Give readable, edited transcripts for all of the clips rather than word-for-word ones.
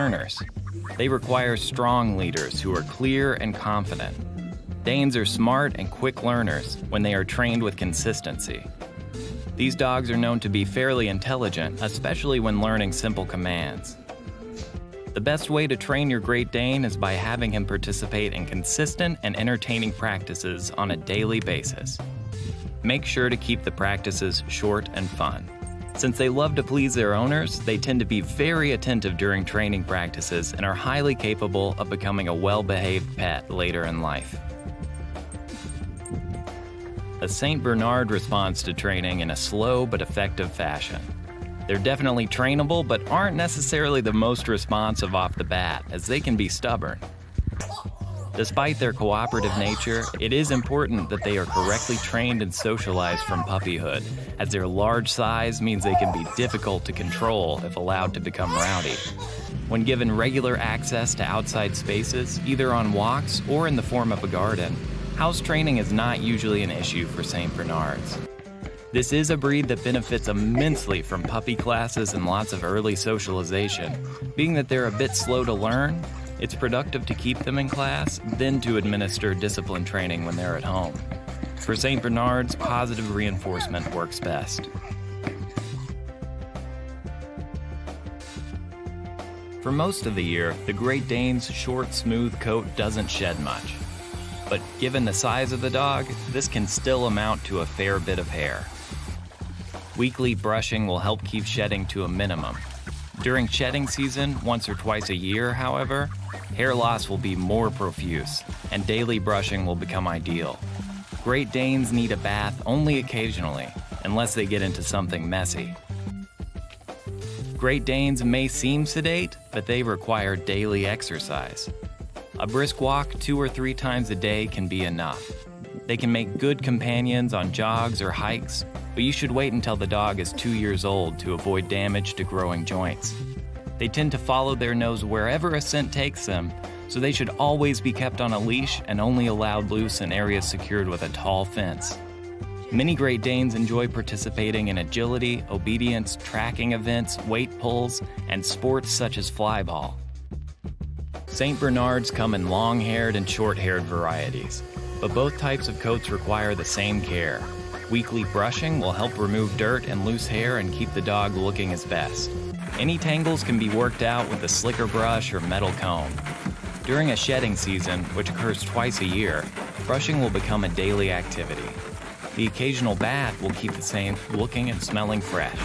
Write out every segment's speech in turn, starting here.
learners. They require strong leaders who are clear and confident. Danes are smart and quick learners when they are trained with consistency. These dogs are known to be fairly intelligent, especially when learning simple commands. The best way to train your Great Dane is by having him participate in consistent and entertaining practices on a daily basis. Make sure to keep the practices short and fun. Since they love to please their owners, they tend to be very attentive during training practices and are highly capable of becoming a well-behaved pet later in life. A Saint Bernard responds to training in a slow but effective fashion. They're definitely trainable, but aren't necessarily the most responsive off the bat, as they can be stubborn. Despite their cooperative nature, it is important that they are correctly trained and socialized from puppyhood, as their large size means they can be difficult to control if allowed to become rowdy. When given regular access to outside spaces, either on walks or in the form of a garden, house training is not usually an issue for Saint Bernards. This is a breed that benefits immensely from puppy classes and lots of early socialization. Being that they're a bit slow to learn, it's productive to keep them in class, then to administer discipline training when they're at home. For Saint Bernards, positive reinforcement works best. For most of the year, the Great Dane's short, smooth coat doesn't shed much. But given the size of the dog, this can still amount to a fair bit of hair. Weekly brushing will help keep shedding to a minimum. During shedding season, once or twice a year, however, hair loss will be more profuse, and daily brushing will become ideal. Great Danes need a bath only occasionally, unless they get into something messy. Great Danes may seem sedate, but they require daily exercise. A brisk walk 2 or 3 times a day can be enough. They can make good companions on jogs or hikes, but you should wait until the dog is 2 years old to avoid damage to growing joints. They tend to follow their nose wherever a scent takes them, so they should always be kept on a leash and only allowed loose in areas secured with a tall fence. Many Great Danes enjoy participating in agility, obedience, tracking events, weight pulls, and sports such as flyball. Saint Bernards come in long-haired and short-haired varieties, but both types of coats require the same care. Weekly brushing will help remove dirt and loose hair and keep the dog looking his best. Any tangles can be worked out with a slicker brush or metal comb. During a shedding season, which occurs twice a year, brushing will become a daily activity. The occasional bath will keep the Saint looking and smelling fresh.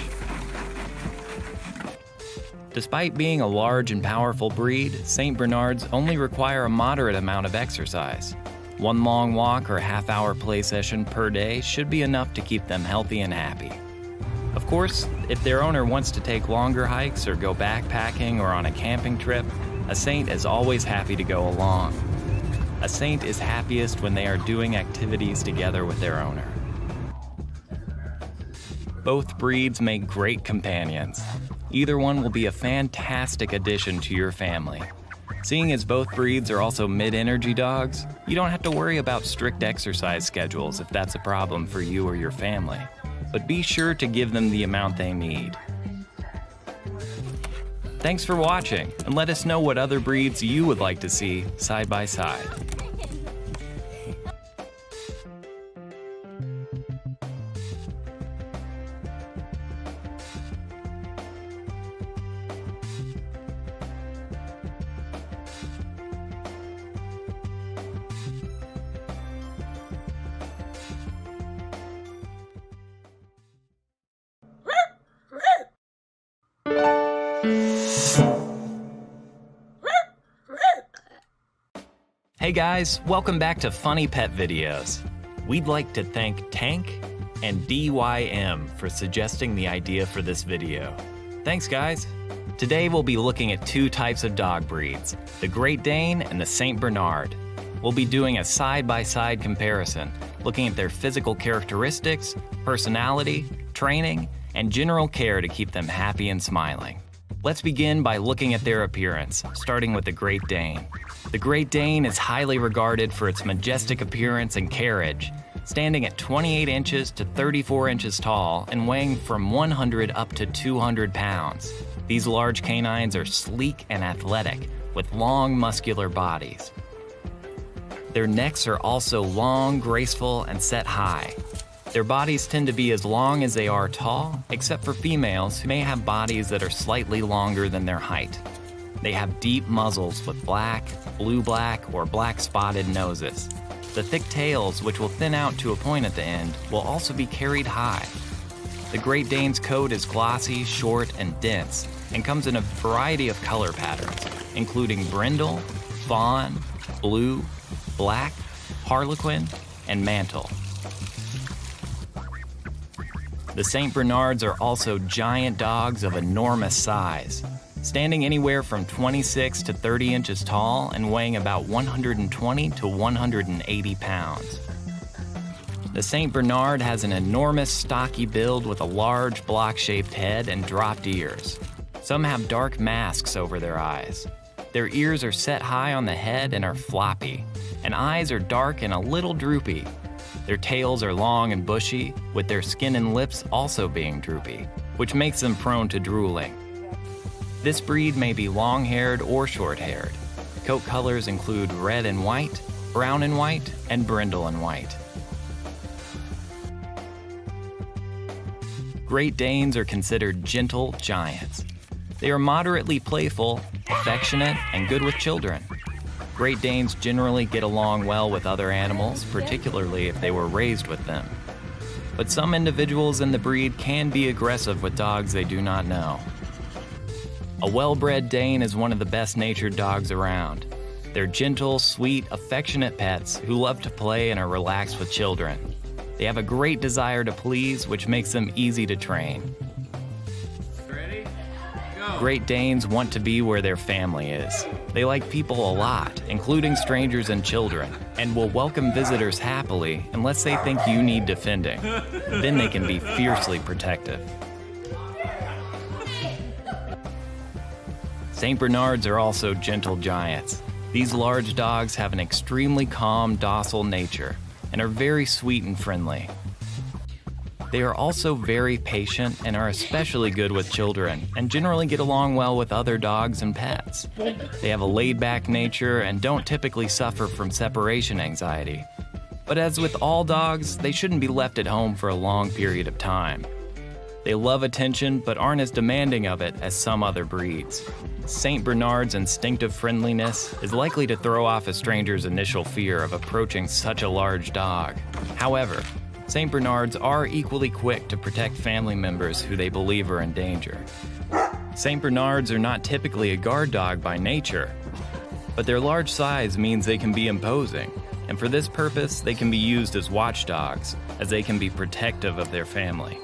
Despite being a large and powerful breed, Saint Bernards only require a moderate amount of exercise. One long walk or half-hour play session per day should be enough to keep them healthy and happy. Of course, if their owner wants to take longer hikes or go backpacking or on a camping trip, a Saint is always happy to go along. A Saint is happiest when they are doing activities together with their owner. Both breeds make great companions. Either one will be a fantastic addition to your family. Seeing as both breeds are also mid-energy dogs, you don't have to worry about strict exercise schedules if that's a problem for you or your family. But be sure to give them the amount they need. Thanks for watching, and let us know what other breeds you would like to see side by side. Hey guys, welcome back to Funny Pet Videos. We'd like to thank Tank and DYM for suggesting the idea for this video. Thanks guys. Today we'll be looking at 2 types of dog breeds, the Great Dane and the Saint Bernard. We'll be doing a side-by-side comparison, looking at their physical characteristics, personality, training, and general care to keep them happy and smiling. Let's begin by looking at their appearance, starting with the Great Dane. The Great Dane is highly regarded for its majestic appearance and carriage, standing at 28 inches to 34 inches tall and weighing from 100 up to 200 pounds. These large canines are sleek and athletic, with long, muscular bodies. Their necks are also long, graceful, and set high. Their bodies tend to be as long as they are tall, except for females who may have bodies that are slightly longer than their height. They have deep muzzles with black, blue-black, or black-spotted noses. The thick tails, which will thin out to a point at the end, will also be carried high. The Great Dane's coat is glossy, short, and dense, and comes in a variety of color patterns, including brindle, fawn, blue, black, harlequin, and mantle. The St. Bernards are also giant dogs of enormous size, standing anywhere from 26 to 30 inches tall and weighing about 120 to 180 pounds. The St. Bernard has an enormous stocky build with a large block-shaped head and dropped ears. Some have dark masks over their eyes. Their ears are set high on the head and are floppy, and eyes are dark and a little droopy. Their tails are long and bushy, with their skin and lips also being droopy, which makes them prone to drooling. This breed may be long-haired or short-haired. Coat colors include red and white, brown and white, and brindle and white. Great Danes are considered gentle giants. They are moderately playful, affectionate, and good with children. Great Danes generally get along well with other animals, particularly if they were raised with them. But some individuals in the breed can be aggressive with dogs they do not know. A well-bred Dane is one of the best-natured dogs around. They're gentle, sweet, affectionate pets who love to play and are relaxed with children. They have a great desire to please, which makes them easy to train. Ready? Go. Great Danes want to be where their family is. They like people a lot, including strangers and children, and will welcome visitors happily unless they think you need defending. Then they can be fiercely protective. St. Bernards are also gentle giants. These large dogs have an extremely calm, docile nature and are very sweet and friendly. They are also very patient and are especially good with children and generally get along well with other dogs and pets. They have a laid-back nature and don't typically suffer from separation anxiety. But as with all dogs, they shouldn't be left at home for a long period of time. They love attention but aren't as demanding of it as some other breeds. St. Bernard's instinctive friendliness is likely to throw off a stranger's initial fear of approaching such a large dog. However, St. Bernards are equally quick to protect family members who they believe are in danger. St. Bernards are not typically a guard dog by nature, but their large size means they can be imposing, and for this purpose, they can be used as watchdogs, as they can be protective of their family.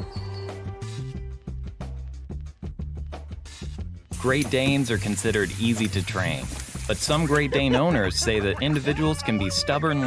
Great Danes are considered easy to train, but some Great Dane owners say that individuals can be stubborn